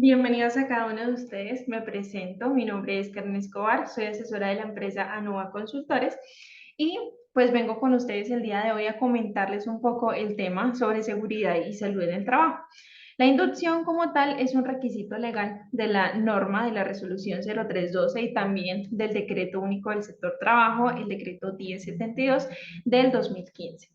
Bienvenidos a cada uno de ustedes. Me presento, mi nombre es Karen Escobar, soy asesora de la empresa Anova Consultores y pues vengo con ustedes el día de hoy a comentarles un poco el tema sobre seguridad y salud en el trabajo. La inducción como tal es un requisito legal de la norma de la resolución 0312 y también del decreto único del sector trabajo, el decreto 1072 del 2015.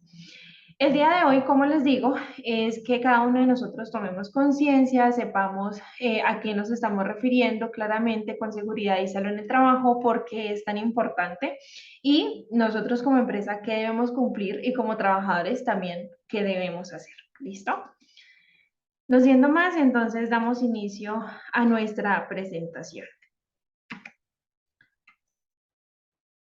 El día de hoy, como les digo, es que cada uno de nosotros tomemos conciencia, sepamos a qué nos estamos refiriendo claramente con seguridad y salud en el trabajo, por qué es tan importante y nosotros como empresa qué debemos cumplir y como trabajadores también qué debemos hacer. ¿Listo? No siendo más, entonces damos inicio a nuestra presentación.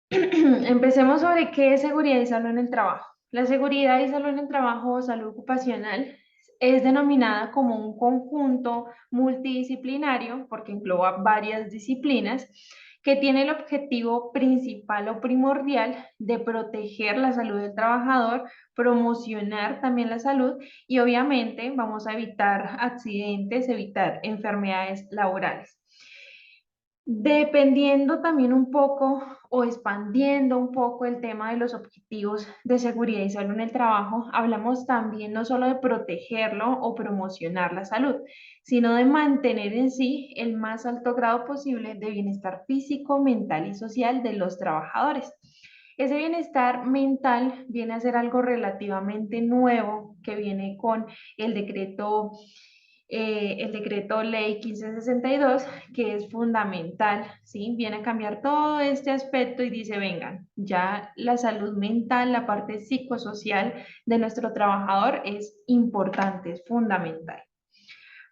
Empecemos sobre qué es seguridad y salud en el trabajo. La seguridad y salud en el trabajo o salud ocupacional es denominada como un conjunto multidisciplinario, porque engloba varias disciplinas, que tiene el objetivo principal o primordial de proteger la salud del trabajador, promocionar también la salud y obviamente vamos a evitar accidentes, evitar enfermedades laborales. Dependiendo también un poco o expandiendo un poco el tema de los objetivos de seguridad y salud en el trabajo, hablamos también no solo de protegerlo o promocionar la salud, sino de mantener en sí el más alto grado posible de bienestar físico, mental y social de los trabajadores. Ese bienestar mental viene a ser algo relativamente nuevo que viene con el decreto ley 1562, que es fundamental, ¿sí? Viene a cambiar todo este aspecto y dice, vengan, ya la salud mental, la parte psicosocial de nuestro trabajador es importante, es fundamental.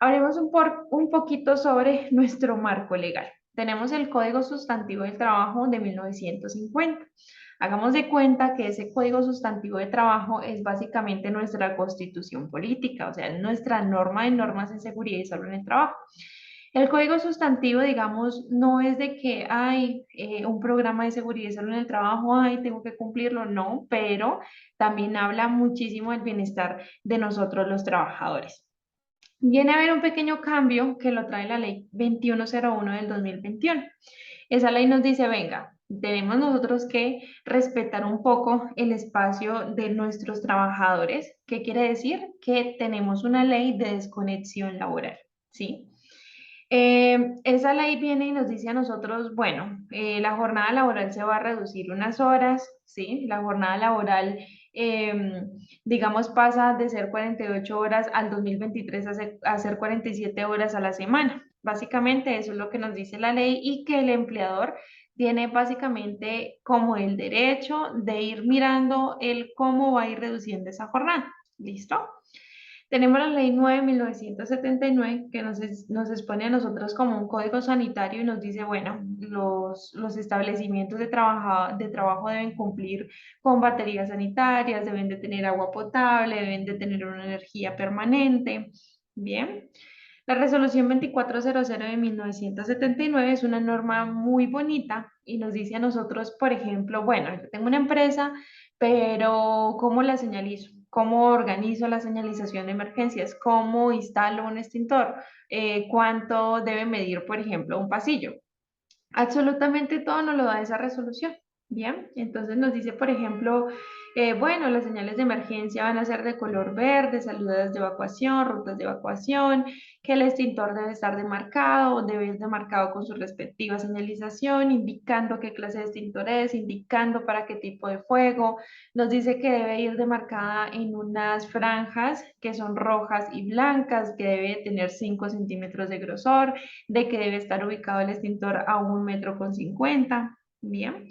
Hablemos un poquito sobre nuestro marco legal. Tenemos el Código Sustantivo del Trabajo de 1950. Hagamos de cuenta que ese Código Sustantivo de Trabajo es básicamente nuestra constitución política, o sea, es nuestra norma de normas en seguridad y salud en el trabajo. El código sustantivo, digamos, no es de que hay un programa de seguridad y salud en el trabajo, ay, tengo que cumplirlo, no, pero también habla muchísimo del bienestar de nosotros los trabajadores. Viene a haber un pequeño cambio que lo trae la ley 2101 del 2021. Esa ley nos dice, venga, tenemos nosotros que respetar un poco el espacio de nuestros trabajadores. ¿Qué quiere decir? Que tenemos una ley de desconexión laboral, ¿sí? Esa ley viene y nos dice a nosotros, bueno, la jornada laboral se va a reducir unas horas, ¿sí? La jornada laboral, eh, digamos, pasa de ser 48 horas al 2023 a ser 47 horas a la semana. Básicamente eso es lo que nos dice la ley y que el empleador tiene básicamente como el derecho de ir mirando el cómo va a ir reduciendo esa jornada. ¿Listo? Tenemos la ley 9 de 1979 que nos expone a nosotros como un código sanitario y nos dice, bueno, los establecimientos de trabajo deben cumplir con baterías sanitarias, deben de tener agua potable, deben de tener una energía permanente. Bien. La resolución 2400 de 1979 es una norma muy bonita y nos dice a nosotros, por ejemplo, bueno, yo tengo una empresa, pero ¿cómo la señalizo? ¿Cómo organizo la señalización de emergencias? ¿Cómo instalo un extintor? ¿Cuánto debe medir, por ejemplo, un pasillo? Absolutamente todo nos lo da esa resolución. Bien, entonces nos dice, por ejemplo, bueno, las señales de emergencia van a ser de color verde, saludos de evacuación, rutas de evacuación, que el extintor debe estar demarcado, debe ir demarcado con su respectiva señalización, indicando qué clase de extintor es, indicando para qué tipo de fuego. Nos dice que debe ir demarcada en unas franjas que son rojas y blancas, que debe tener 5 centímetros de grosor, de que debe estar ubicado el extintor a 1,50 m. Bien.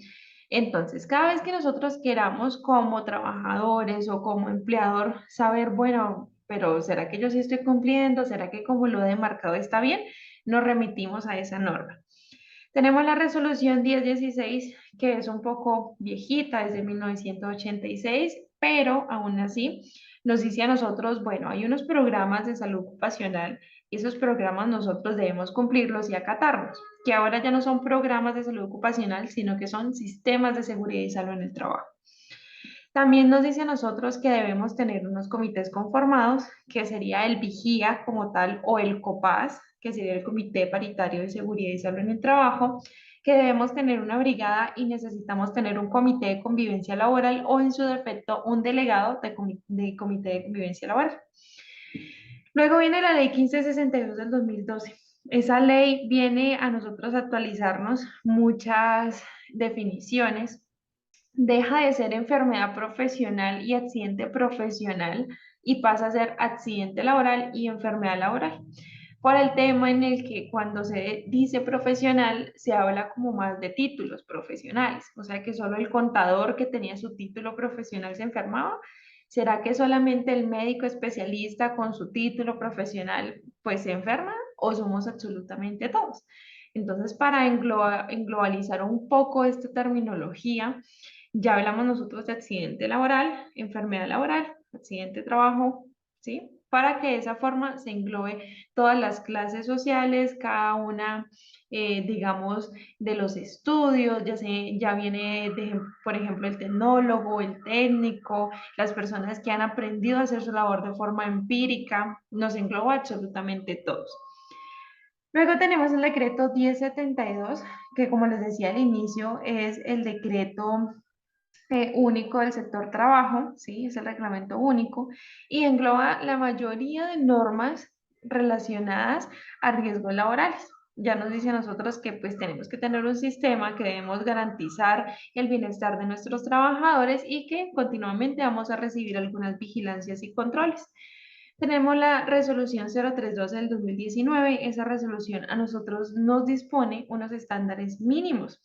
Entonces, cada vez que nosotros queramos como trabajadores o como empleador saber, bueno, pero ¿será que yo sí estoy cumpliendo? ¿Será que como lo he demarcado está bien? Nos remitimos a esa norma. Tenemos la resolución 1016, que es un poco viejita, es de 1986, pero aún así nos dice a nosotros, bueno, hay unos programas de salud ocupacional y esos programas nosotros debemos cumplirlos y acatarlos, que ahora ya no son programas de salud ocupacional, sino que son sistemas de seguridad y salud en el trabajo. También nos dice a nosotros que debemos tener unos comités conformados, que sería el vigía como tal o el COPAS, que sería el Comité Paritario de Seguridad y Salud en el Trabajo, que debemos tener una brigada y necesitamos tener un comité de convivencia laboral o en su defecto un delegado de comité de convivencia laboral. Luego viene la ley 1562 del 2012. Esa ley viene a nosotros a actualizarnos muchas definiciones, deja de ser enfermedad profesional y accidente profesional y pasa a ser accidente laboral y enfermedad laboral. Por el tema en el que cuando se dice profesional se habla como más de títulos profesionales, o sea que solo el contador que tenía su título profesional se enfermaba. ¿Será que solamente el médico especialista con su título profesional pues se enferma o somos absolutamente todos? Entonces, para englobalizar un poco esta terminología, ya hablamos nosotros de accidente laboral, enfermedad laboral, accidente de trabajo, ¿sí? Para que de esa forma se englobe todas las clases sociales, cada una, digamos, de los estudios, ya viene, por ejemplo, el tecnólogo, el técnico, las personas que han aprendido a hacer su labor de forma empírica, nos engloba absolutamente todos. Luego tenemos el decreto 1072, que como les decía al inicio, es el decreto único del sector trabajo, ¿sí? Es el reglamento único y engloba la mayoría de normas relacionadas a riesgos laborales. Ya nos dice a nosotros que pues tenemos que tener un sistema que debemos garantizar el bienestar de nuestros trabajadores y que continuamente vamos a recibir algunas vigilancias y controles. Tenemos la resolución 0312 del 2019. Esa resolución a nosotros nos dispone unos estándares mínimos.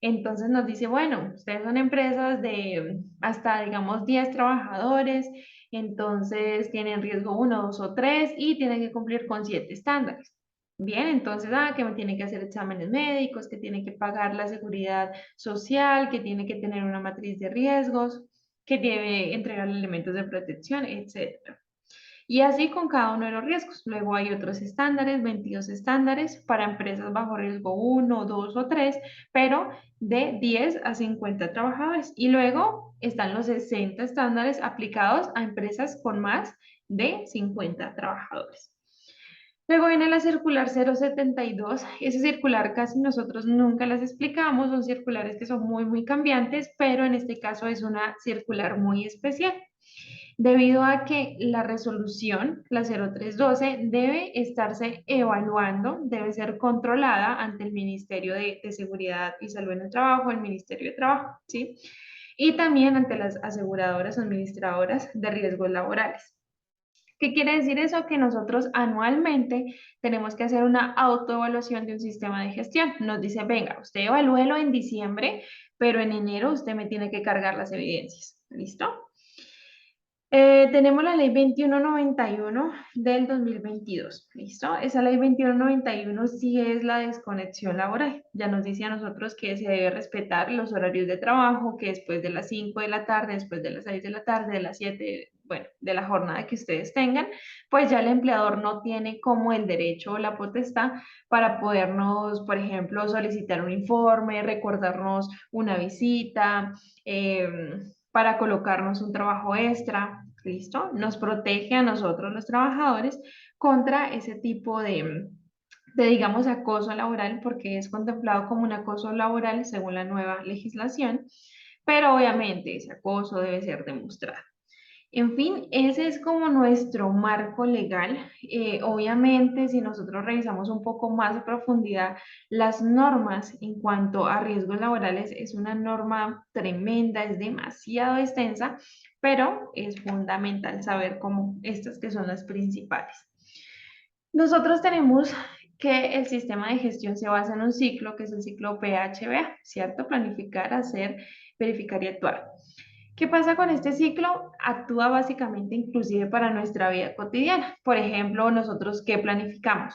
Entonces nos dice, bueno, ustedes son empresas de hasta, digamos, 10 trabajadores, entonces tienen riesgo uno, 2 o 3 y tienen que cumplir con 7 estándares. Bien, entonces, que tienen que hacer exámenes médicos, que tienen que pagar la seguridad social, que tiene que tener una matriz de riesgos, que debe entregar elementos de protección, etcétera. Y así con cada uno de los riesgos. Luego hay otros estándares, 22 estándares para empresas bajo riesgo uno, 2 o 3, pero de 10 a 50 trabajadores. Y luego están los 60 estándares aplicados a empresas con más de 50 trabajadores. Luego viene la circular 072. Ese circular casi nosotros nunca las explicamos, son circulares que son muy cambiantes, pero en este caso es una circular muy especial debido a que la resolución, la 0312, debe estarse evaluando, debe ser controlada ante el Ministerio de Seguridad y Salud en el Trabajo, el Ministerio de Trabajo, ¿sí? Y también ante las aseguradoras o administradoras de riesgos laborales. ¿Qué quiere decir eso? Que nosotros anualmente tenemos que hacer una autoevaluación de un sistema de gestión. Nos dice, venga, usted evalúelo en diciembre, pero en enero usted me tiene que cargar las evidencias. ¿Listo? Tenemos la ley 2191 del 2022, ¿listo? Esa ley 2191 sí es la desconexión laboral. Ya nos dice a nosotros que se debe respetar los horarios de trabajo, que después de las 5 de la tarde, después de las 6 de la tarde, de las 7, bueno, de la jornada que ustedes tengan, pues ya el empleador no tiene como el derecho o la potestad para podernos, por ejemplo, solicitar un informe, recordarnos una visita, para colocarnos un trabajo extra, ¿listo? Nos protege a nosotros los trabajadores contra ese tipo digamos, acoso laboral, porque es contemplado como un acoso laboral según la nueva legislación, pero obviamente ese acoso debe ser demostrado. En fin, ese es como nuestro marco legal. Obviamente, si nosotros revisamos un poco más a profundidad las normas en cuanto a riesgos laborales, es una norma tremenda, es demasiado extensa, pero es fundamental saber cómo estas que son las principales. Nosotros tenemos que el sistema de gestión se basa en un ciclo que es el ciclo PHBA, ¿cierto? Planificar, hacer, verificar y actuar. ¿Qué pasa con este ciclo? Actúa básicamente inclusive para nuestra vida cotidiana. Por ejemplo, nosotros, ¿qué planificamos?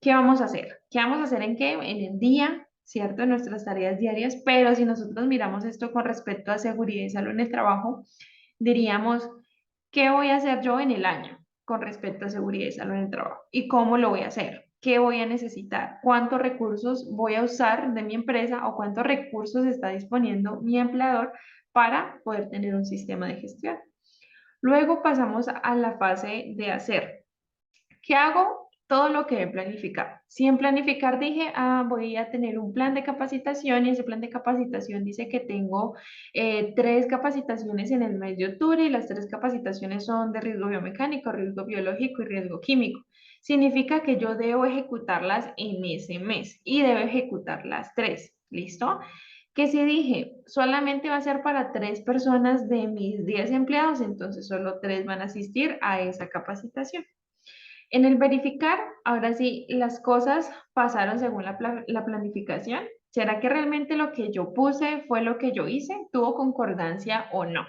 ¿Qué vamos a hacer? ¿Qué vamos a hacer en qué? En el día, ¿cierto? En nuestras tareas diarias. Pero si nosotros miramos esto con respecto a seguridad y salud en el trabajo, diríamos, ¿qué voy a hacer yo en el año con respecto a seguridad y salud en el trabajo? ¿Y cómo lo voy a hacer? ¿Qué voy a necesitar? ¿Cuántos recursos voy a usar de mi empresa o cuántos recursos está disponiendo mi empleador para poder tener un sistema de gestión. Luego pasamos a la fase de hacer. ¿Qué hago? Todo lo que he planificado. Si en planificar dije, voy a tener un plan de capacitación y ese plan de capacitación dice que tengo 3 capacitaciones en el mes de octubre y las 3 capacitaciones son de riesgo biomecánico, riesgo biológico y riesgo químico. Significa que yo debo ejecutarlas en ese mes y debo ejecutar las 3. ¿Listo? Que si dije, solamente va a ser para 3 personas de mis 10 empleados, entonces solo 3 van a asistir a esa capacitación. En el verificar, ahora sí, las cosas pasaron según la planificación. ¿Será que realmente lo que yo puse fue lo que yo hice? ¿Tuvo concordancia o no?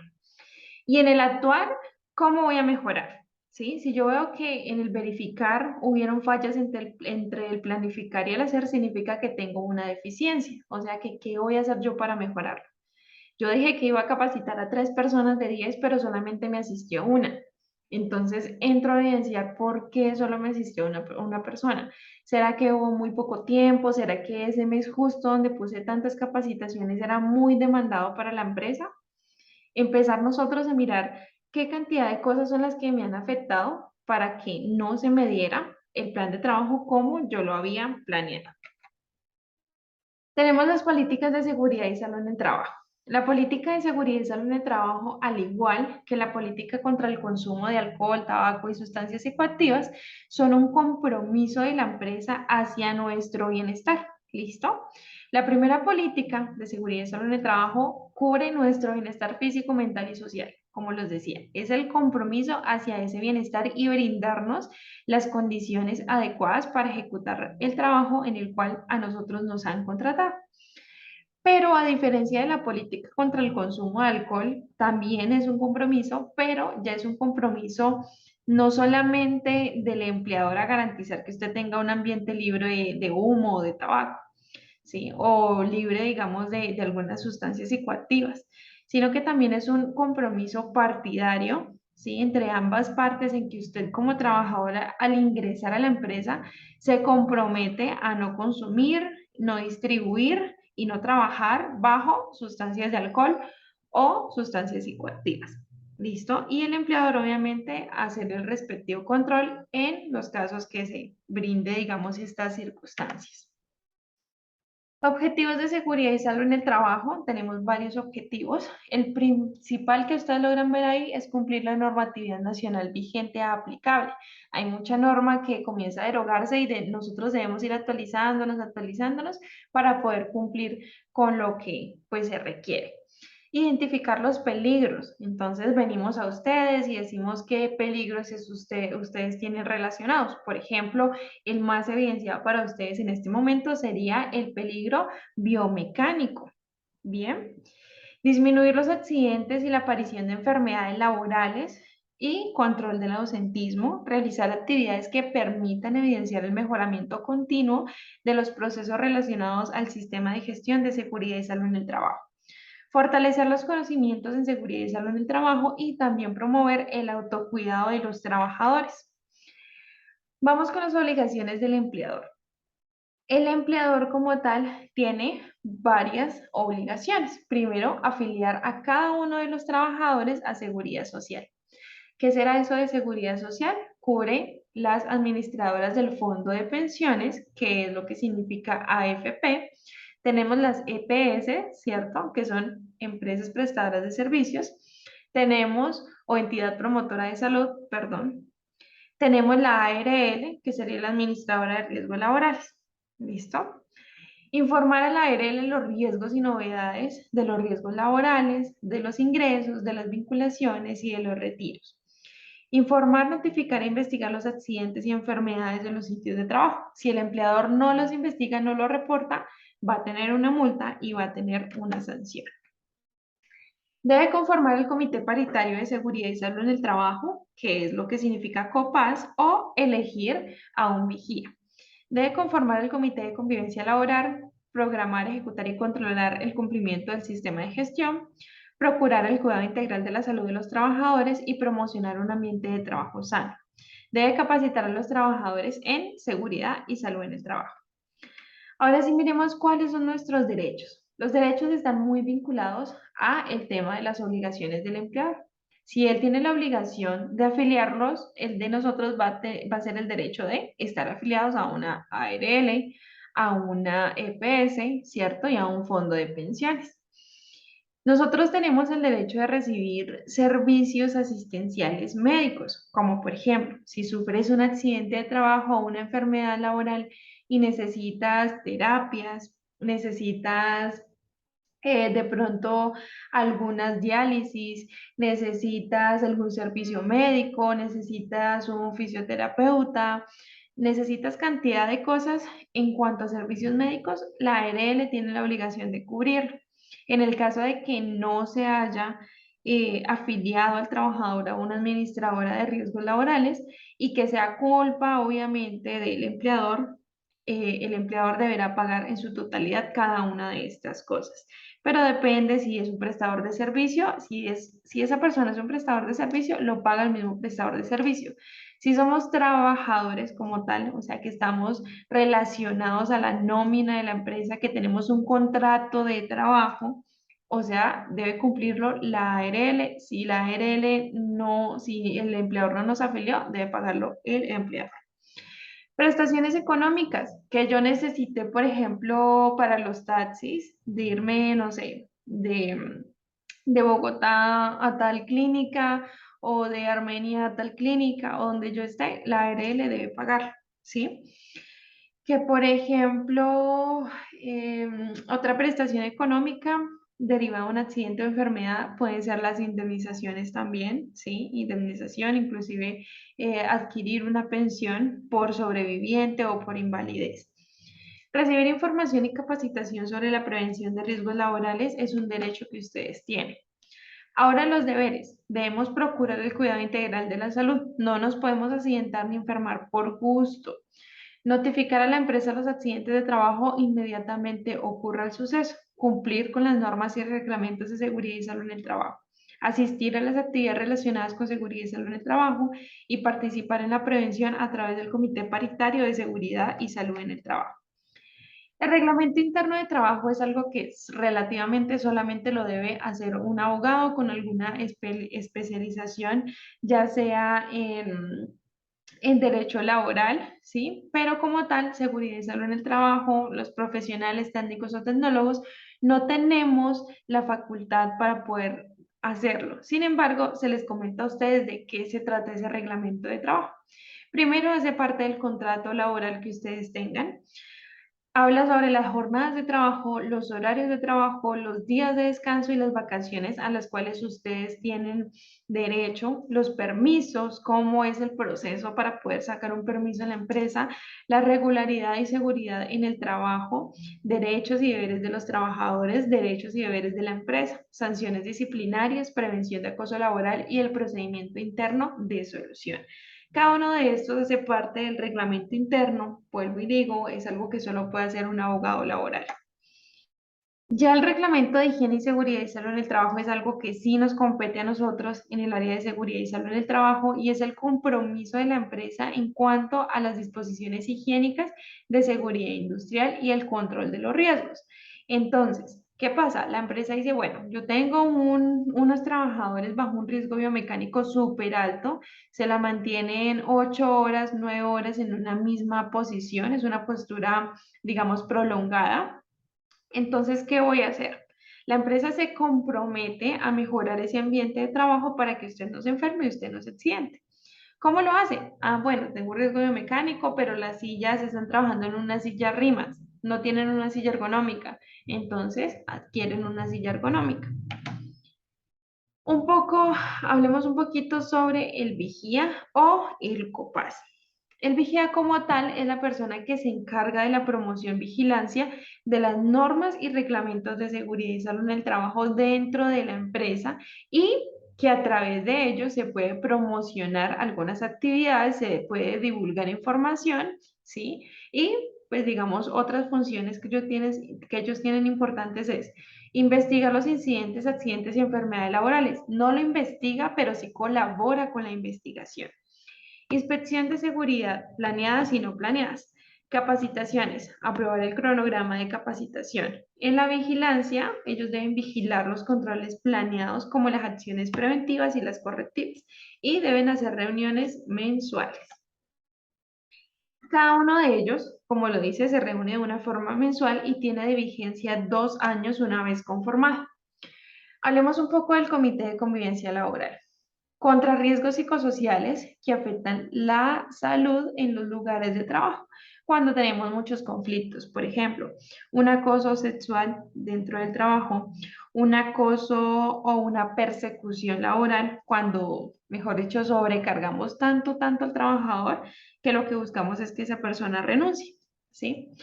Y en el actuar, ¿cómo voy a mejorar? ¿Sí? Si yo veo que en el verificar hubieron fallas entre el planificar y el hacer, significa que tengo una deficiencia. O sea, que ¿qué voy a hacer yo para mejorarlo? Yo dije que iba a capacitar a 3 personas de 10, pero solamente me asistió una. Entonces entro a evidenciar por qué solo me asistió una persona. ¿Será que hubo muy poco tiempo? ¿Será que ese mes justo donde puse tantas capacitaciones era muy demandado para la empresa? Empezar nosotros a mirar qué cantidad de cosas son las que me han afectado para que no se me diera el plan de trabajo como yo lo había planeado. Tenemos las políticas de seguridad y salud en el trabajo. La política de seguridad y salud en el trabajo, al igual que la política contra el consumo de alcohol, tabaco y sustancias psicoactivas, son un compromiso de la empresa hacia nuestro bienestar. ¿Listo? La primera política de seguridad y salud en el trabajo cubre nuestro bienestar físico, mental y social. Como les decía, es el compromiso hacia ese bienestar y brindarnos las condiciones adecuadas para ejecutar el trabajo en el cual a nosotros nos han contratado. Pero a diferencia de la política contra el consumo de alcohol, también es un compromiso, pero ya es un compromiso no solamente del empleador a garantizar que usted tenga un ambiente libre de humo o de tabaco, ¿sí? O libre, digamos, de algunas sustancias psicoactivas, sino que también es un compromiso partidario, ¿sí? Entre ambas partes en que usted como trabajadora al ingresar a la empresa se compromete a no consumir, no distribuir y no trabajar bajo sustancias de alcohol o sustancias psicoactivas. ¿Listo? Y el empleador obviamente hacer el respectivo control en los casos que se brinde, digamos, estas circunstancias. Objetivos de seguridad y salud en el trabajo. Tenemos varios objetivos. El principal que ustedes logran ver ahí es cumplir la normatividad nacional vigente aplicable. Hay mucha norma que comienza a derogarse y nosotros debemos ir actualizándonos para poder cumplir con lo que pues se requiere. Identificar los peligros. Entonces venimos a ustedes y decimos qué peligros ustedes tienen relacionados. Por ejemplo, el más evidenciado para ustedes en este momento sería el peligro biomecánico. Bien. Disminuir los accidentes y la aparición de enfermedades laborales y control del ausentismo. Realizar actividades que permitan evidenciar el mejoramiento continuo de los procesos relacionados al sistema de gestión de seguridad y salud en el trabajo. Fortalecer los conocimientos en seguridad y salud en el trabajo y también promover el autocuidado de los trabajadores. Vamos con las obligaciones del empleador. El empleador como tal tiene varias obligaciones. Primero, afiliar a cada uno de los trabajadores a seguridad social. ¿Qué será eso de seguridad social? Cubre las administradoras del fondo de pensiones, que es lo que significa AFP. Tenemos las EPS, ¿cierto? Que son empresas prestadoras de servicios. Tenemos, o entidad promotora de salud, perdón. Tenemos la ARL, que sería la administradora de riesgos laborales. ¿Listo? Informar a la ARL los riesgos y novedades de los riesgos laborales, de los ingresos, de las vinculaciones y de los retiros. Informar, notificar e investigar los accidentes y enfermedades de los sitios de trabajo. Si el empleador no los investiga, no los reporta, va a tener una multa y va a tener una sanción. Debe conformar el Comité Paritario de Seguridad y Salud en el Trabajo, que es lo que significa COPAS, o elegir a un vigía. Debe conformar el Comité de Convivencia Laboral, programar, ejecutar y controlar el cumplimiento del sistema de gestión, procurar el cuidado integral de la salud de los trabajadores y promocionar un ambiente de trabajo sano. Debe capacitar a los trabajadores en seguridad y salud en el trabajo. Ahora sí miremos cuáles son nuestros derechos. Los derechos están muy vinculados a el tema de las obligaciones del empleador. Si él tiene la obligación de afiliarlos, el de nosotros va a ser el derecho de estar afiliados a una ARL, a una EPS, ¿cierto? Y a un fondo de pensiones. Nosotros tenemos el derecho de recibir servicios asistenciales médicos, como por ejemplo, si sufres un accidente de trabajo o una enfermedad laboral y necesitas terapias, necesitas de pronto algunas diálisis, necesitas algún servicio médico, necesitas un fisioterapeuta, necesitas cantidad de cosas en cuanto a servicios médicos, la ARL tiene la obligación de cubrirlo. En el caso de que no se haya afiliado al trabajador a una administradora de riesgos laborales y que sea culpa, obviamente, del empleador, el empleador deberá pagar en su totalidad cada una de estas cosas. Pero depende si es un prestador de servicio, si esa persona es un prestador de servicio, lo paga el mismo prestador de servicio. Si somos trabajadores como tal, o sea que estamos relacionados a la nómina de la empresa, que tenemos un contrato de trabajo, o sea, debe cumplirlo la ARL. Si la ARL no, si el empleador no nos afilió, debe pagarlo el empleador. Prestaciones económicas que yo necesité, por ejemplo, para los taxis, de irme, no sé, de Bogotá a tal clínica o de Armenia a tal clínica o donde yo esté, la ARL debe pagar, ¿sí? Que por ejemplo, otra prestación económica derivada de un accidente o enfermedad pueden ser las indemnizaciones también, ¿sí? Indemnización, inclusive adquirir una pensión por sobreviviente o por invalidez. Recibir información y capacitación sobre la prevención de riesgos laborales es un derecho que ustedes tienen. Ahora los deberes. Debemos procurar el cuidado integral de la salud. No nos podemos accidentar ni enfermar por gusto. Notificar a la empresa los accidentes de trabajo inmediatamente ocurra el suceso. Cumplir con las normas y reglamentos de seguridad y salud en el trabajo. Asistir a las actividades relacionadas con seguridad y salud en el trabajo y participar en la prevención a través del Comité Paritario de Seguridad y Salud en el Trabajo. El reglamento interno de trabajo es algo que relativamente solamente lo debe hacer un abogado con alguna especialización, ya sea en derecho laboral, ¿sí? Pero como tal, seguridad y salud en el trabajo, los profesionales técnicos o tecnólogos no tenemos la facultad para poder hacerlo. Sin embargo, se les comenta a ustedes de qué se trata ese reglamento de trabajo. Primero, hace parte del contrato laboral que ustedes tengan. Habla sobre las jornadas de trabajo, los horarios de trabajo, los días de descanso y las vacaciones a las cuales ustedes tienen derecho, los permisos, cómo es el proceso para poder sacar un permiso en la empresa, la regularidad y seguridad en el trabajo, derechos y deberes de los trabajadores, derechos y deberes de la empresa, sanciones disciplinarias, prevención de acoso laboral y el procedimiento interno de solución. Cada uno de estos hace parte del reglamento interno, vuelvo y digo, es algo que solo puede hacer un abogado laboral. Ya el reglamento de higiene y seguridad y salud en el trabajo es algo que sí nos compete a nosotros en el área de seguridad y salud en el trabajo y es el compromiso de la empresa en cuanto a las disposiciones higiénicas de seguridad industrial y el control de los riesgos. Entonces, ¿qué pasa? La empresa dice, bueno, yo tengo unos trabajadores bajo un riesgo biomecánico súper alto, se la mantienen 8 horas, 9 horas en una misma posición, es una postura, digamos, prolongada. Entonces, ¿qué voy a hacer? La empresa se compromete a mejorar ese ambiente de trabajo para que usted no se enferme y usted no se accidente. ¿Cómo lo hace? Ah, bueno, tengo un riesgo biomecánico, pero las sillas están trabajando en una silla rimas, no tienen una silla ergonómica, entonces adquieren una silla ergonómica. Hablemos un poquito sobre el vigía o el copaz. El vigía como tal es la persona que se encarga de la promoción, vigilancia de las normas y reglamentos de seguridad y salud en el trabajo dentro de la empresa y que a través de ellos se puede promocionar algunas actividades, se puede divulgar información, ¿sí? Y pues digamos otras funciones que ellos tienen importantes es investigar los incidentes, accidentes y enfermedades laborales. No lo investiga, pero sí colabora con la investigación. Inspección de seguridad, planeadas y no planeadas. Capacitaciones, aprobar el cronograma de capacitación. En la vigilancia, ellos deben vigilar los controles planeados como las acciones preventivas y las correctivas y deben hacer reuniones mensuales. Cada uno de ellos, como lo dice, se reúne de una forma mensual y tiene de vigencia 2 años una vez conformado. Hablemos un poco del Comité de Convivencia Laboral. Contra riesgos psicosociales que afectan la salud en los lugares de trabajo. Cuando tenemos muchos conflictos, por ejemplo, un acoso sexual dentro del trabajo, un acoso o una persecución laboral, cuando, mejor dicho, sobrecargamos tanto al trabajador que lo que buscamos es que esa persona renuncie, ¿sí?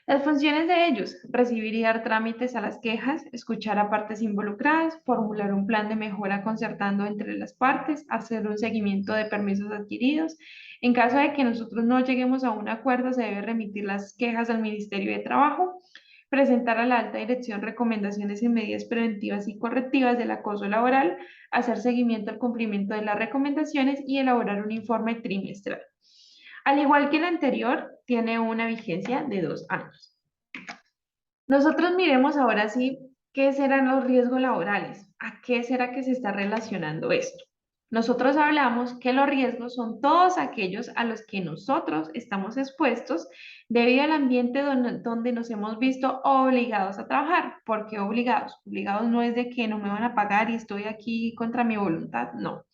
Las funciones de ellos: recibir y dar trámites a las quejas, escuchar a partes involucradas, formular un plan de mejora concertando entre las partes, hacer un seguimiento de permisos adquiridos. En caso de que nosotros no lleguemos a un acuerdo, se debe remitir las quejas al Ministerio de Trabajo, presentar a la alta dirección recomendaciones y medidas preventivas y correctivas del acoso laboral, hacer seguimiento al cumplimiento de las recomendaciones y elaborar un informe trimestral. Al igual que el anterior, tiene una vigencia de 2 años. Nosotros miremos ahora sí qué serán los riesgos laborales, a qué será que se está relacionando esto. Nosotros hablamos que los riesgos son todos aquellos a los que nosotros estamos expuestos debido al ambiente donde nos hemos visto obligados a trabajar. ¿Por qué obligados? Obligados no es de que no me van a pagar y estoy aquí contra mi voluntad, no.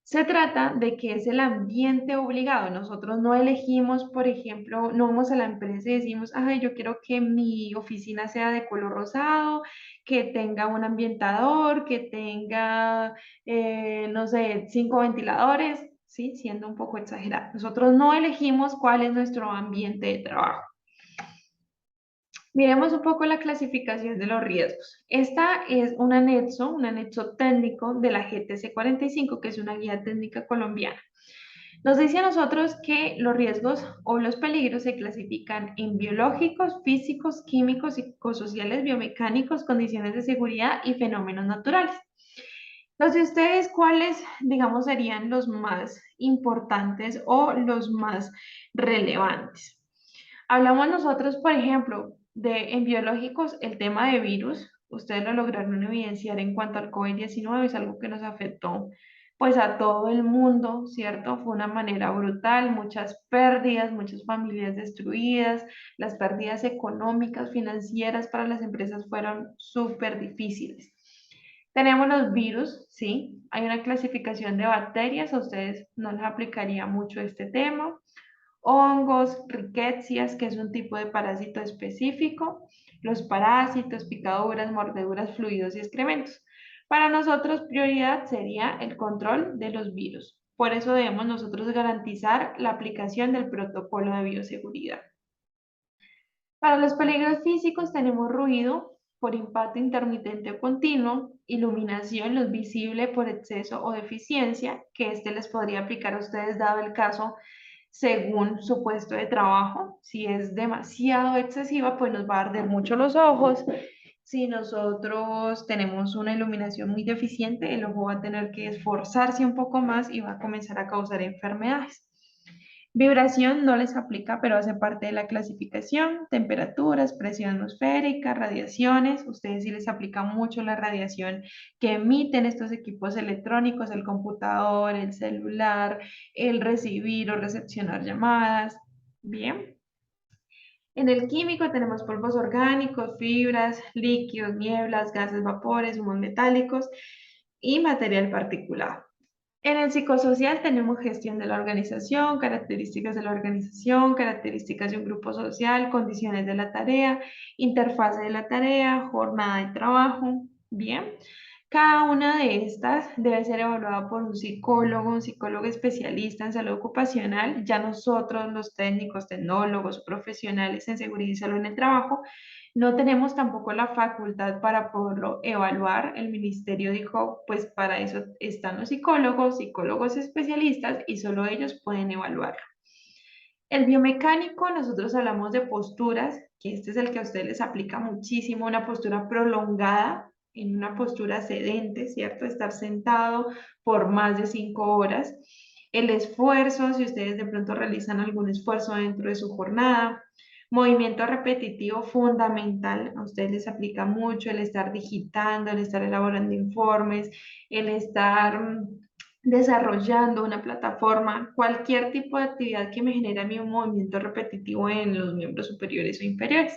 Se trata de que es el ambiente obligado. Nosotros no elegimos, por ejemplo, no vamos a la empresa y decimos, ay, yo quiero que mi oficina sea de color rosado, que tenga un ambientador, que tenga, no sé, 5 ventiladores, ¿sí? Siendo un poco exagerado. Nosotros no elegimos cuál es nuestro ambiente de trabajo. Miremos un poco la clasificación de los riesgos. Esta es un anexo técnico de la GTC 45, que es una guía técnica colombiana. Nos dice a nosotros que los riesgos o los peligros se clasifican en biológicos, físicos, químicos, psicosociales, biomecánicos, condiciones de seguridad y fenómenos naturales. Los de ustedes, ¿cuáles, digamos, serían los más importantes o los más relevantes? Hablamos nosotros, por ejemplo, en biológicos, el tema de virus. Ustedes lo lograron evidenciar en cuanto al COVID-19, es algo que nos afectó pues a todo el mundo, ¿cierto? Fue una manera brutal, muchas pérdidas, muchas familias destruidas, las pérdidas económicas, financieras para las empresas fueron súper difíciles. Tenemos los virus, ¿sí? Hay una clasificación de bacterias, a ustedes no les aplicaría mucho este tema. Hongos, riquecias, que es un tipo de parásito específico, los parásitos, picaduras, mordeduras, fluidos y excrementos. Para nosotros, prioridad sería el control de los virus. Por eso debemos nosotros garantizar la aplicación del protocolo de bioseguridad. Para los peligros físicos tenemos ruido por impacto intermitente o continuo, iluminación, luz visible por exceso o deficiencia, que este les podría aplicar a ustedes dado el caso según su puesto de trabajo. Si es demasiado excesiva, pues nos va a arder mucho los ojos. Si nosotros tenemos una iluminación muy deficiente, el ojo va a tener que esforzarse un poco más y va a comenzar a causar enfermedades. Vibración no les aplica, pero hace parte de la clasificación. Temperaturas, presión atmosférica, radiaciones. Ustedes sí les aplica mucho la radiación que emiten estos equipos electrónicos, el computador, el celular, el recibir o recepcionar llamadas. Bien. En el químico tenemos polvos orgánicos, fibras, líquidos, nieblas, gases, vapores, humos metálicos y material particulado. En el psicosocial tenemos gestión de la organización, características de la organización, características de un grupo social, condiciones de la tarea, interfase de la tarea, jornada de trabajo. Bien, cada una de estas debe ser evaluada por un psicólogo especialista en salud ocupacional. Ya nosotros, los técnicos, tecnólogos, profesionales en seguridad y salud en el trabajo, no tenemos tampoco la facultad para poderlo evaluar. El ministerio dijo, pues para eso están los psicólogos, psicólogos especialistas y solo ellos pueden evaluarlo. El biomecánico, nosotros hablamos de posturas, que este es el que a ustedes les aplica muchísimo, una postura prolongada, en una postura sedente, ¿cierto? Estar sentado por más de 5 horas. El esfuerzo, si ustedes de pronto realizan algún esfuerzo dentro de su jornada. Movimiento repetitivo fundamental, a ustedes les aplica mucho el estar digitando, el estar elaborando informes, el estar desarrollando una plataforma, cualquier tipo de actividad que me genere a mí un movimiento repetitivo en los miembros superiores o inferiores.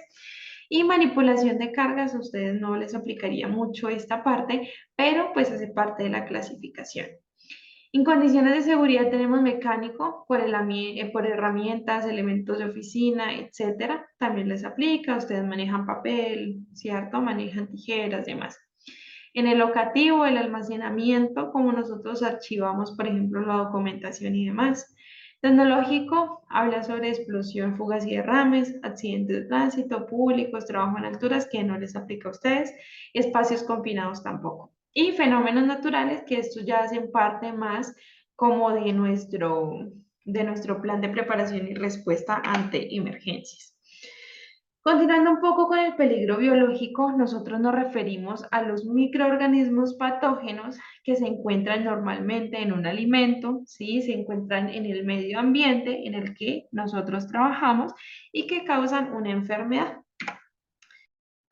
Y manipulación de cargas, a ustedes no les aplicaría mucho esta parte, pero pues hace parte de la clasificación. En condiciones de seguridad tenemos mecánico por herramientas, elementos de oficina, etcétera. También les aplica, ustedes manejan papel, ¿cierto? Manejan tijeras, demás. En el locativo, el almacenamiento, como nosotros archivamos, por ejemplo, la documentación y demás. Tecnológico, habla sobre explosión, fugas y derrames, accidentes de tránsito, públicos, trabajo en alturas, que no les aplica a ustedes, espacios confinados tampoco. Y fenómenos naturales, que estos ya hacen parte más como de nuestro plan de preparación y respuesta ante emergencias. Continuando un poco con el peligro biológico, nosotros nos referimos a los microorganismos patógenos que se encuentran normalmente en un alimento, ¿sí? Se encuentran en el medio ambiente en el que nosotros trabajamos y que causan una enfermedad.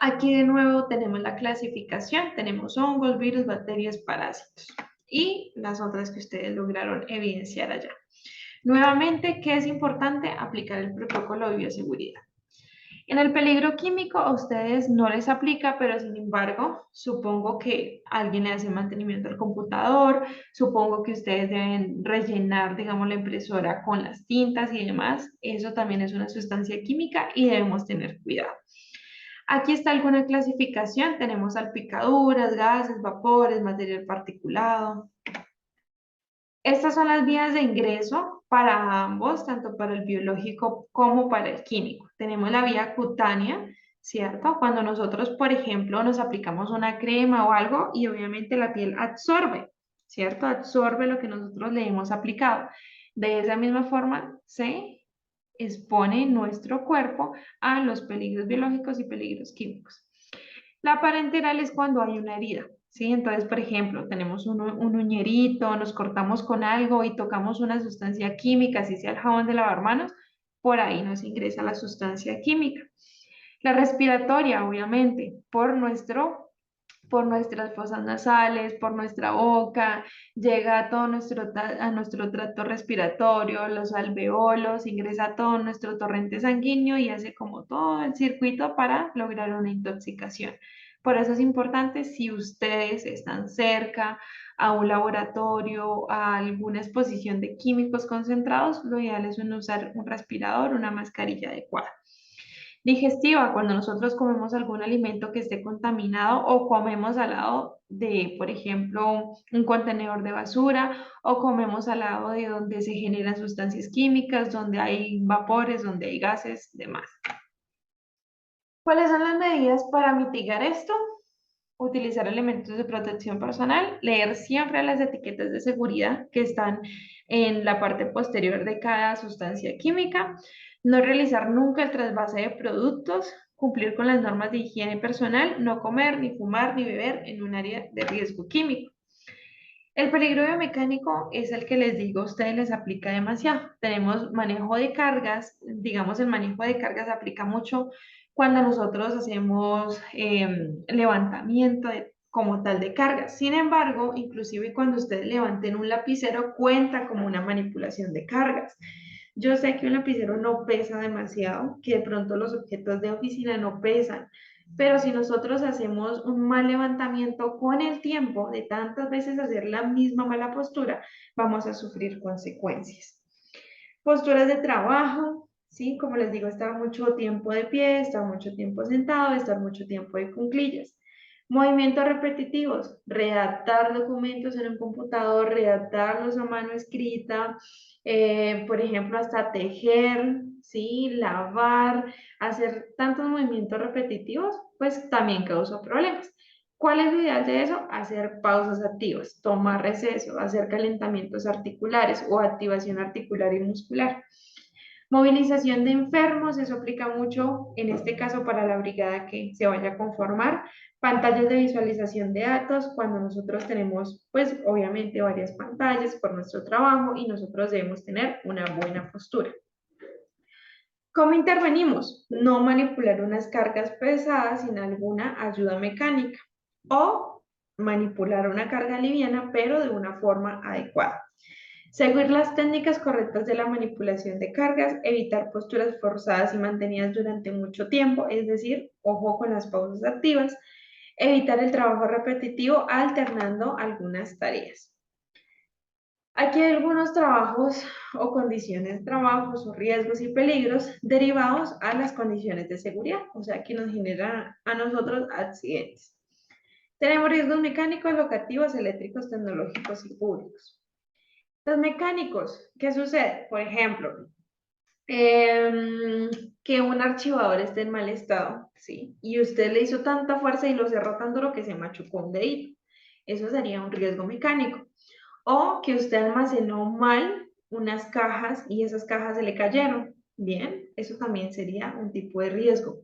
Aquí de nuevo tenemos la clasificación, tenemos hongos, virus, bacterias, parásitos y las otras que ustedes lograron evidenciar allá. Nuevamente, ¿qué es importante? Aplicar el protocolo de bioseguridad. En el peligro químico a ustedes no les aplica, pero sin embargo, supongo que alguien le hace mantenimiento al computador, supongo que ustedes deben rellenar, digamos, la impresora con las tintas y demás. Eso también es una sustancia química y debemos tener cuidado. Aquí está alguna clasificación, tenemos salpicaduras, gases, vapores, material particulado. Estas son las vías de ingreso para ambos, tanto para el biológico como para el químico. Tenemos la vía cutánea, ¿cierto? Cuando nosotros, por ejemplo, nos aplicamos una crema o algo y obviamente la piel absorbe, ¿cierto? Absorbe lo que nosotros le hemos aplicado. De esa misma forma se expone nuestro cuerpo a los peligros biológicos y peligros químicos. La parenteral es cuando hay una herida, ¿sí? Entonces, por ejemplo, tenemos un uñerito, nos cortamos con algo y tocamos una sustancia química, así sea el jabón de lavar manos, por ahí nos ingresa la sustancia química. La respiratoria, obviamente, por nuestras fosas nasales, por nuestra boca, llega a todo a nuestro tracto respiratorio, los alveolos, ingresa a todo nuestro torrente sanguíneo y hace como todo el circuito para lograr una intoxicación. Por eso es importante, si ustedes están cerca a un laboratorio, a alguna exposición de químicos concentrados, lo ideal es usar un respirador, una mascarilla adecuada. Digestiva, cuando nosotros comemos algún alimento que esté contaminado o comemos al lado de, por ejemplo, un contenedor de basura o comemos al lado de donde se generan sustancias químicas, donde hay vapores, donde hay gases, demás. ¿Cuáles son las medidas para mitigar esto? Utilizar elementos de protección personal, leer siempre las etiquetas de seguridad que están en la parte posterior de cada sustancia química, no realizar nunca el trasvase de productos, cumplir con las normas de higiene personal, no comer, ni fumar, ni beber en un área de riesgo químico. El peligro biomecánico es el que les digo, a ustedes les aplica demasiado. Tenemos manejo de cargas, digamos, el manejo de cargas aplica mucho cuando nosotros hacemos levantamiento como tal de cargas. Sin embargo, inclusive cuando ustedes levanten un lapicero, cuenta como una manipulación de cargas. Yo sé que un lapicero no pesa demasiado, que de pronto los objetos de oficina no pesan, pero si nosotros hacemos un mal levantamiento con el tiempo de tantas veces hacer la misma mala postura, vamos a sufrir consecuencias. Posturas de trabajo, ¿sí? Como les digo, estar mucho tiempo de pie, estar mucho tiempo sentado, estar mucho tiempo de cuclillas. Movimientos repetitivos, redactar documentos en un computador, redactarlos a mano escrita, por ejemplo, hasta tejer, ¿sí? Lavar, hacer tantos movimientos repetitivos, pues también causa problemas. ¿Cuál es lo ideal de eso? Hacer pausas activas, tomar receso, hacer calentamientos articulares o activación articular y muscular. Movilización de enfermos, eso aplica mucho en este caso para la brigada que se vaya a conformar. Pantallas de visualización de datos, cuando nosotros tenemos, pues obviamente varias pantallas por nuestro trabajo y nosotros debemos tener una buena postura. ¿Cómo intervenimos? No manipular unas cargas pesadas sin alguna ayuda mecánica o manipular una carga liviana pero de una forma adecuada. Seguir las técnicas correctas de la manipulación de cargas, evitar posturas forzadas y mantenidas durante mucho tiempo, es decir, ojo con las pausas activas, evitar el trabajo repetitivo alternando algunas tareas. Aquí hay algunos trabajos o condiciones de trabajos o riesgos y peligros derivados a las condiciones de seguridad, o sea, que nos generan a nosotros accidentes. Tenemos riesgos mecánicos, locativos, eléctricos, tecnológicos y públicos. Los mecánicos, ¿qué sucede? Por ejemplo, que un archivador esté en mal estado, ¿sí? Y usted le hizo tanta fuerza y lo cerró tan duro que se machucó un dedito. Eso sería un riesgo mecánico. O que usted almacenó mal unas cajas y esas cajas se le cayeron. Bien, eso también sería un tipo de riesgo.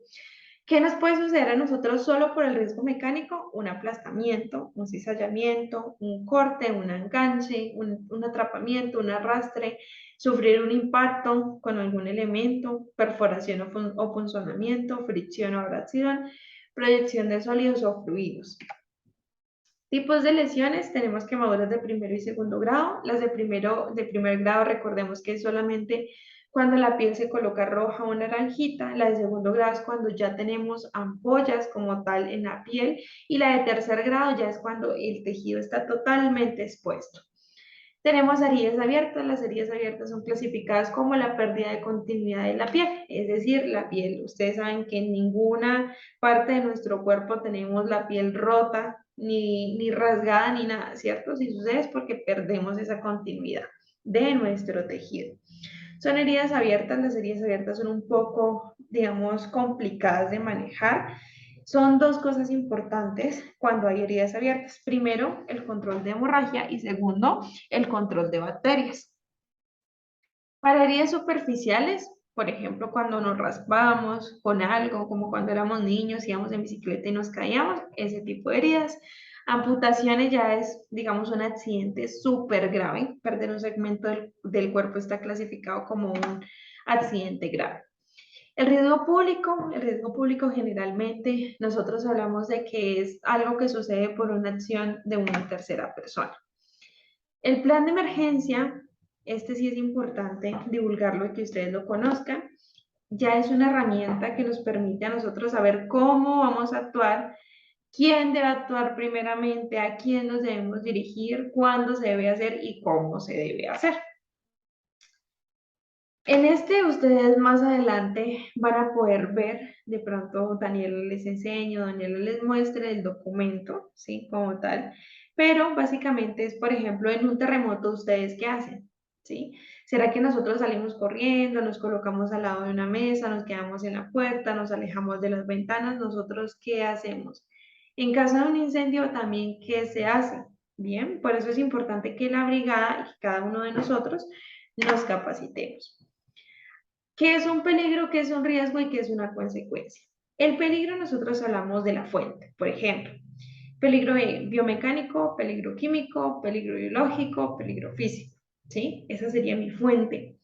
¿Qué nos puede suceder a nosotros solo por el riesgo mecánico? Un aplastamiento, un cizallamiento, un corte, un enganche, un atrapamiento, un arrastre, sufrir un impacto con algún elemento, perforación o punzonamiento, fricción o abrasión, proyección de sólidos o fluidos. Tipos de lesiones, tenemos quemaduras de primero y segundo grado. Las de primer grado, recordemos que es solamente cuando la piel se coloca roja o naranjita. La de segundo grado es cuando ya tenemos ampollas como tal en la piel. Y la de tercer grado ya es cuando el tejido está totalmente expuesto. Tenemos heridas abiertas. Las heridas abiertas son clasificadas como la pérdida de continuidad de la piel, es decir, la piel. Ustedes saben que en ninguna parte de nuestro cuerpo tenemos la piel rota, ni rasgada, ni nada, ¿cierto? Si sucede es porque perdemos esa continuidad de nuestro tejido. Son heridas abiertas, las heridas abiertas son un poco, digamos, complicadas de manejar. Son dos cosas importantes cuando hay heridas abiertas. Primero, el control de hemorragia y segundo, el control de bacterias. Para heridas superficiales, por ejemplo, cuando nos raspamos con algo, como cuando éramos niños, íbamos en bicicleta y nos caíamos, ese tipo de heridas. Amputaciones ya es, digamos, un accidente súper grave. Perder un segmento del cuerpo está clasificado como un accidente grave. El riesgo público generalmente nosotros hablamos de que es algo que sucede por una acción de una tercera persona. El plan de emergencia, este sí es importante divulgarlo y que ustedes lo conozcan, ya es una herramienta que nos permite a nosotros saber cómo vamos a actuar, quién debe actuar primeramente, a quién nos debemos dirigir, cuándo se debe hacer y cómo se debe hacer. En este ustedes más adelante van a poder ver, de pronto Daniel les enseño, Daniel les muestre el documento, ¿sí? Como tal. Pero básicamente es, por ejemplo, en un terremoto, ¿ustedes qué hacen? ¿Sí? ¿Será que nosotros salimos corriendo, nos colocamos al lado de una mesa, nos quedamos en la puerta, nos alejamos de las ventanas? ¿Nosotros qué hacemos? En caso de un incendio también, ¿qué se hace? Bien, por eso es importante que la brigada y cada uno de nosotros nos capacitemos. ¿Qué es un peligro, qué es un riesgo y qué es una consecuencia? El peligro nosotros hablamos de la fuente, por ejemplo, peligro biomecánico, peligro químico, peligro biológico, peligro físico, ¿sí? Esa sería mi fuente.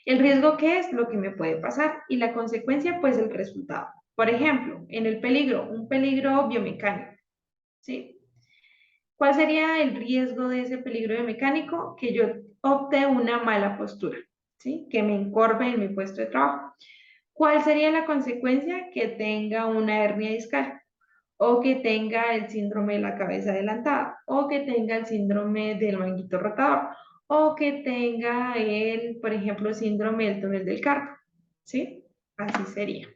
El riesgo, ¿qué es? Lo que me puede pasar y la consecuencia, pues el resultado. Por ejemplo, en el peligro, un peligro biomecánico, ¿sí? ¿Cuál sería el riesgo de ese peligro biomecánico? Que yo opte una mala postura, ¿sí? Que me encorve en mi puesto de trabajo. ¿Cuál sería la consecuencia? Que tenga una hernia discal o que tenga el síndrome de la cabeza adelantada o que tenga el síndrome del manguito rotador o que tenga el, por ejemplo, síndrome del túnel del carpo, ¿sí? Así sería.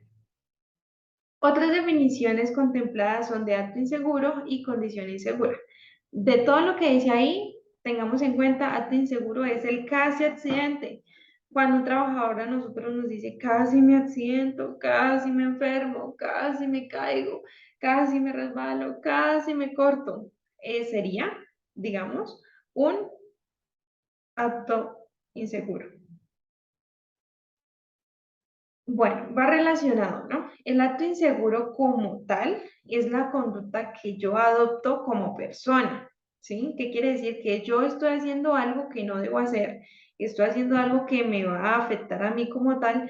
Otras definiciones contempladas son de acto inseguro y condición insegura. De todo lo que dice ahí, tengamos en cuenta, acto inseguro es el casi accidente. Cuando un trabajador a nosotros nos dice casi me accidento, casi me enfermo, casi me caigo, casi me resbalo, casi me corto, sería, digamos, un acto inseguro. Bueno, va relacionado, ¿no? El acto inseguro como tal es la conducta que yo adopto como persona, ¿sí? ¿Qué quiere decir? Que yo estoy haciendo algo que no debo hacer, estoy haciendo algo que me va a afectar a mí como tal,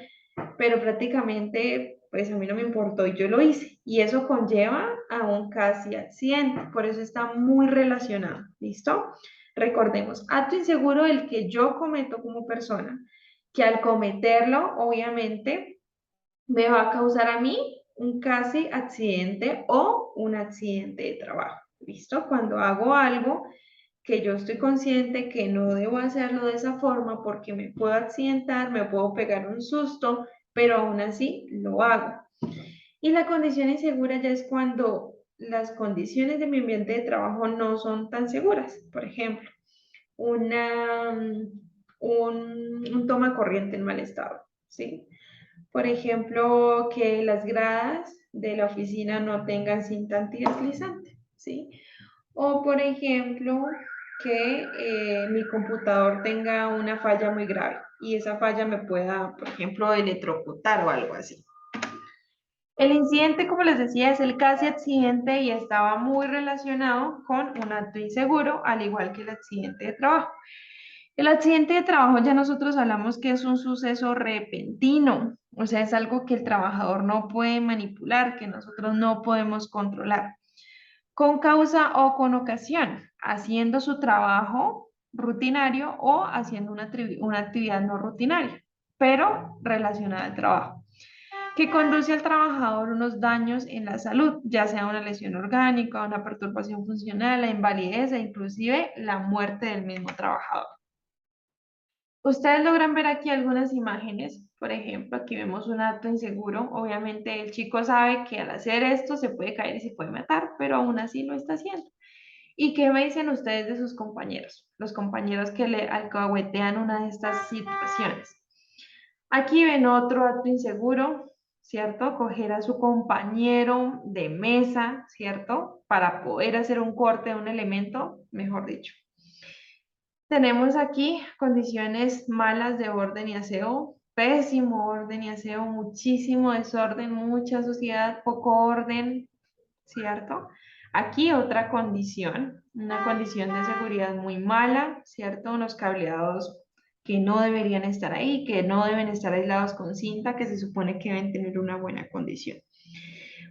pero prácticamente, pues a mí no me importó y yo lo hice. Y eso conlleva a un casi accidente, por eso está muy relacionado, ¿listo? Recordemos, acto inseguro el que yo cometo como persona, que al cometerlo, obviamente, me va a causar a mí un casi accidente o un accidente de trabajo. ¿Listo? Cuando hago algo que yo estoy consciente que no debo hacerlo de esa forma porque me puedo accidentar, me puedo pegar un susto, pero aún así lo hago. Y la condición insegura ya es cuando las condiciones de mi ambiente de trabajo no son tan seguras. Por ejemplo, una, un toma corriente en mal estado, ¿sí? Por ejemplo, que las gradas de la oficina no tengan cinta antideslizante, ¿sí? O por ejemplo, que mi computador tenga una falla muy grave y esa falla me pueda, por ejemplo, electrocutar o algo así. El incidente, como les decía, es el casi accidente y estaba muy relacionado con un acto inseguro, al igual que el accidente de trabajo. El accidente de trabajo ya nosotros hablamos que es un suceso repentino, o sea, es algo que el trabajador no puede manipular, que nosotros no podemos controlar, con causa o con ocasión, haciendo su trabajo rutinario o haciendo una actividad no rutinaria, pero relacionada al trabajo, que conduce al trabajador unos daños en la salud, ya sea una lesión orgánica, una perturbación funcional, la invalidez e inclusive la muerte del mismo trabajador. Ustedes logran ver aquí algunas imágenes, por ejemplo, aquí vemos un acto inseguro, obviamente el chico sabe que al hacer esto se puede caer y se puede matar, pero aún así lo está haciendo. ¿Y qué me dicen ustedes de sus compañeros? Los compañeros que le alcahuetean una de estas situaciones. Aquí ven otro acto inseguro, ¿cierto? Coger a su compañero de mesa, ¿cierto? Para poder hacer un corte de un elemento, mejor dicho. Tenemos aquí condiciones malas de orden y aseo, pésimo orden y aseo, muchísimo desorden, mucha suciedad, poco orden, ¿cierto? Aquí otra condición, una condición de seguridad muy mala, ¿cierto? Unos cableados que no deberían estar ahí, que no deben estar aislados con cinta, que se supone que deben tener una buena condición.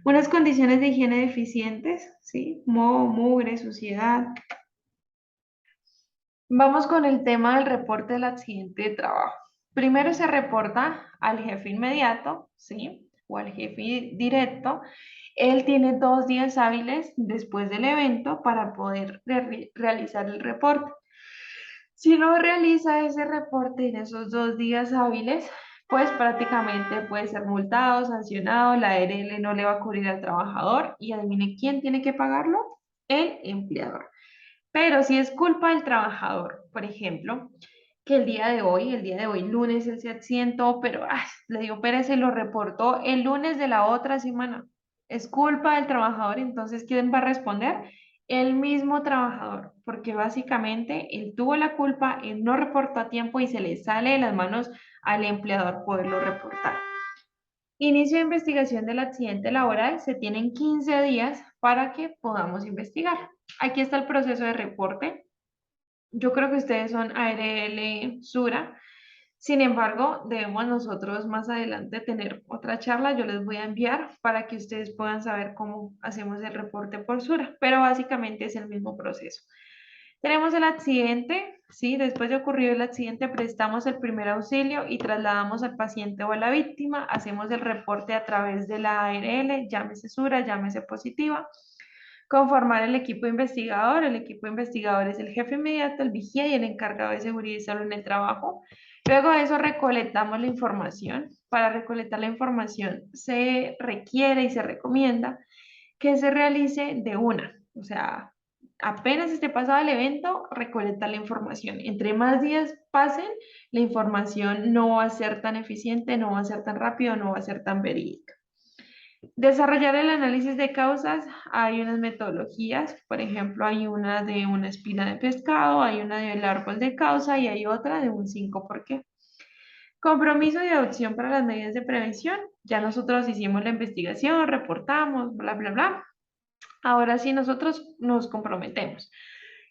Unas condiciones de higiene deficientes, ¿sí? Moho, mugre, suciedad. Vamos con el tema del reporte del accidente de trabajo. Primero se reporta al jefe inmediato, ¿sí? O al jefe directo. Él tiene 2 días hábiles después del evento para poder realizar el reporte. Si no realiza ese reporte en esos 2 días hábiles, pues prácticamente puede ser multado, sancionado, la ARL no le va a cubrir al trabajador y adivine quién tiene que pagarlo, el empleador. Pero si es culpa del trabajador, por ejemplo, que el día de hoy, lunes, él se accidentó, pero le dio pereza y lo reportó el lunes de la otra semana. Es culpa del trabajador, entonces, ¿quién va a responder? El mismo trabajador, porque básicamente él tuvo la culpa, él no reportó a tiempo y se le sale de las manos al empleador poderlo reportar. Inicio de investigación del accidente laboral, se tienen 15 días para que podamos investigar. Aquí está el proceso de reporte. Yo creo que ustedes son ARL Sura. Sin embargo, debemos nosotros más adelante tener otra charla. Yo les voy a enviar para que ustedes puedan saber cómo hacemos el reporte por Sura, pero básicamente es el mismo proceso. Tenemos el accidente, ¿sí? Después de ocurrido el accidente, prestamos el primer auxilio y trasladamos al paciente o a la víctima. Hacemos el reporte a través de la ARL, llámese Sura, llámese positiva. Conformar el equipo investigador. El equipo investigador es el jefe inmediato, el vigía y el encargado de seguridad y salud en el trabajo. Luego de eso recolectamos la información. Para recolectar la información se requiere y se recomienda que se realice de una. O sea, apenas esté pasado el evento, recolectar la información. Entre más días pasen, la información no va a ser tan eficiente, no va a ser tan rápido, no va a ser tan verídica. Desarrollar el análisis de causas, hay unas metodologías, por ejemplo, hay una de una espina de pescado, hay una del árbol de causa y hay otra de un 5 por qué. Compromiso y adopción para las medidas de prevención. Ya nosotros hicimos la investigación, reportamos, bla, bla, bla. Ahora sí nosotros nos comprometemos.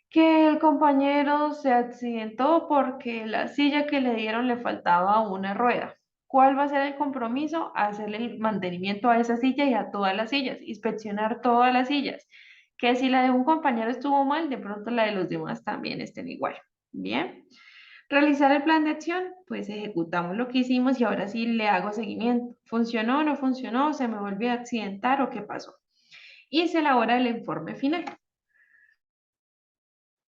Que el compañero se accidentó porque la silla que le dieron le faltaba una rueda. ¿Cuál va a ser el compromiso? Hacerle el mantenimiento a esa silla y a todas las sillas, inspeccionar todas las sillas. Que si la de un compañero estuvo mal, de pronto la de los demás también estén igual. Bien. Realizar el plan de acción, pues ejecutamos lo que hicimos y ahora sí le hago seguimiento. ¿Funcionó o no funcionó? ¿Se me volvió a accidentar o qué pasó? Y se elabora el informe final.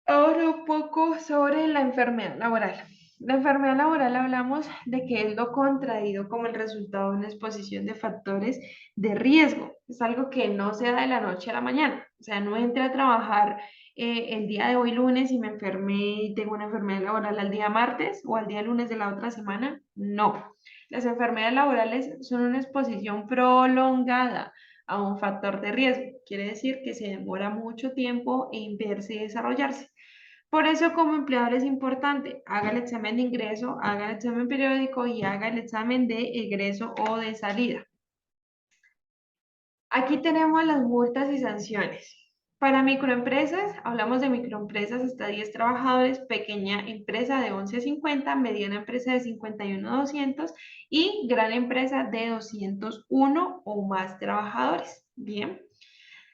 Ahora un poco sobre la enfermedad laboral. La enfermedad laboral hablamos de que es lo contraído como el resultado de una exposición de factores de riesgo. Es algo que no se da de la noche a la mañana. O sea, no entré a trabajar el día de hoy lunes y me enfermé y tengo una enfermedad laboral al día martes o al día lunes de la otra semana. No. Las enfermedades laborales son una exposición prolongada a un factor de riesgo. Quiere decir que se demora mucho tiempo en verse y desarrollarse. Por eso, como empleador es importante, haga el examen de ingreso, haga el examen periódico y haga el examen de egreso o de salida. Aquí tenemos las multas y sanciones. Para microempresas, hablamos de microempresas hasta 10 trabajadores, pequeña empresa de 11 a 50, mediana empresa de 51 a 200 y gran empresa de 201 o más trabajadores. Bien.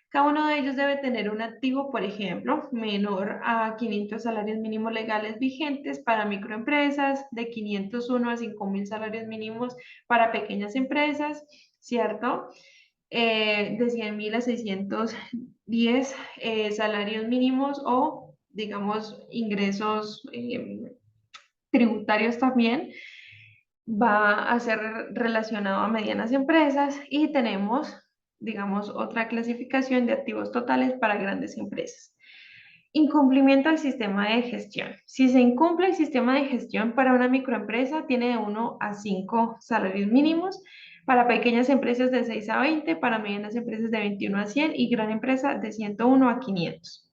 Cada uno de ellos debe tener un activo, por ejemplo, menor a 500 salarios mínimos legales vigentes para microempresas, de 501 a 5.000 salarios mínimos para pequeñas empresas, ¿cierto? De 100.000 a 610 salarios mínimos o, digamos, ingresos tributarios también va a ser relacionado a medianas empresas y tenemos, digamos, otra clasificación de activos totales para grandes empresas. Incumplimiento del sistema de gestión. Si se incumple el sistema de gestión para una microempresa, tiene de 1 a 5 salarios mínimos, para pequeñas empresas de 6 a 20, para medianas empresas de 21 a 100 y gran empresa de 101 a 500.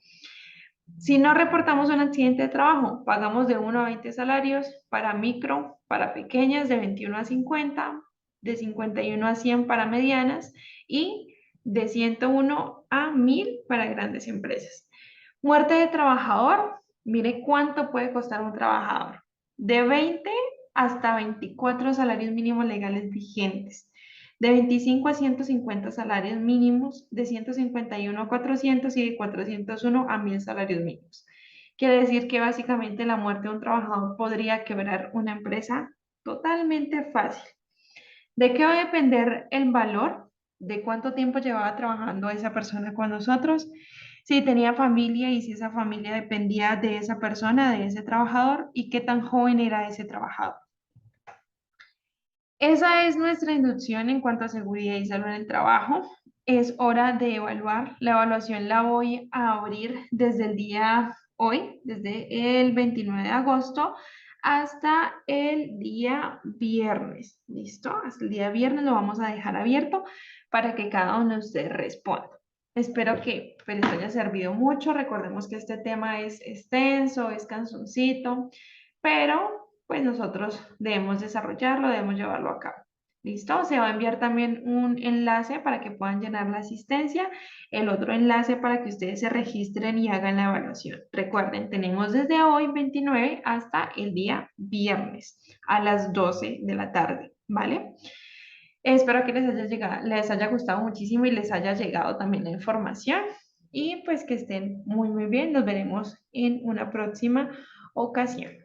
Si no reportamos un accidente de trabajo, pagamos de 1 a 20 salarios para micro, para pequeñas de 21 a 50, de 51 a 100 para medianas y de 101 a 1000 para grandes empresas. Muerte de trabajador, mire cuánto puede costar un trabajador. De 20 hasta 24 salarios mínimos legales vigentes, de 25 a 150 salarios mínimos, de 151 a 400 y de 401 a 1000 salarios mínimos. Quiere decir que básicamente la muerte de un trabajador podría quebrar una empresa totalmente fácil. ¿De qué va a depender el valor? ¿De cuánto tiempo llevaba trabajando esa persona con nosotros? Si tenía familia y si esa familia dependía de esa persona, de ese trabajador, y qué tan joven era ese trabajador. Esa es nuestra inducción en cuanto a seguridad y salud en el trabajo. Es hora de evaluar. La evaluación la voy a abrir desde el día hoy, desde el 29 de agosto hasta el día viernes. ¿Listo? Hasta el día viernes lo vamos a dejar abierto para que cada uno de ustedes responda. Espero que pues, les haya servido mucho. Recordemos que este tema es extenso, es cansoncito, pero pues nosotros debemos desarrollarlo, debemos llevarlo a cabo. ¿Listo? Se va a enviar también un enlace para que puedan llenar la asistencia, el otro enlace para que ustedes se registren y hagan la evaluación. Recuerden, tenemos desde hoy 29 hasta el día viernes a las 12 de la tarde, ¿vale? Espero que les haya gustado muchísimo y les haya llegado también la información y pues que estén muy, muy bien. Nos veremos en una próxima ocasión.